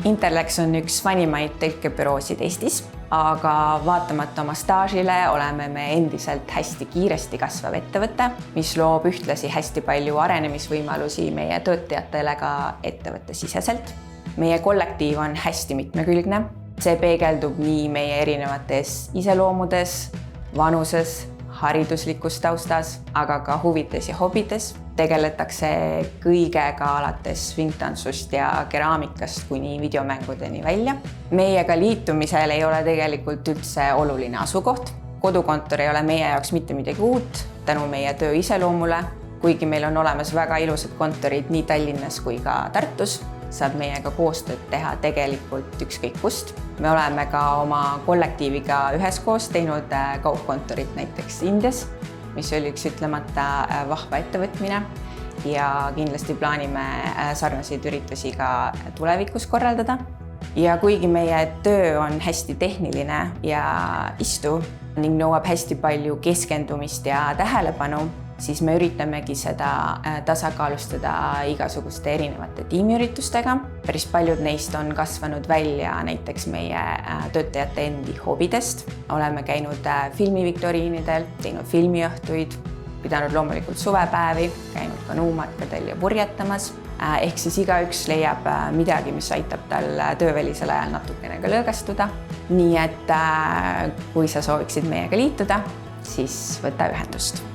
Interlex on üks vanimaid tõlkebüroosid Eestis, aga vaatamata oma staažile oleme me endiselt hästi kiiresti kasvav ettevõte, mis loob ühtlasi hästi palju arenemisvõimalusi meie töötajatele ka ettevõttesiseselt. Meie kollektiiv on hästi mitmekülgne. See peegeldub nii meie erinevates iseloomudes, vanuses, hariduslikus taustas, aga ka huvides ja hobides. Tegeletakse kõigega alates svingtantsust ja keraamikast kuni videomängudeni välja. Meiega liitumisel ei ole tegelikult üldse oluline asukoht. Kodukontor ei ole meie jaoks mitte midagi uut tänu meie töö iseloomule. Kuigi meil on olemas väga ilusad kontorid nii Tallinnas kui ka Tartus, saab meiega koostööd teha tegelikult ükskõik kust. Me oleme ka oma kollektiiviga üheskoos teinud kaugkontorit näiteks Indias, mis oli üks ütlemata vahva ettevõtmine ja kindlasti plaanime sarnaseid üritusi ka tulevikus korraldada. Ja kuigi meie töö on hästi tehniline ja istuv ning nõuab hästi palju keskendumist ja tähelepanu, siis me üritamegi seda tasakaalustada igasuguste erinevate tiimiüritustega. Päris paljud neist on kasvanud välja näiteks meie töötajate endi hobidest. Oleme käinud filmiviktoriinidel, teinud filmiõhtuid, pidanud loomulikult suvepäevi, käinud kanuumatkadel ja purjetamas. Ehk siis igaüks leiab midagi, mis aitab tal töövälisel ajal natukene ka lõõgastuda. Nii et kui sa sooviksid meiega liituda, siis võta ühendust.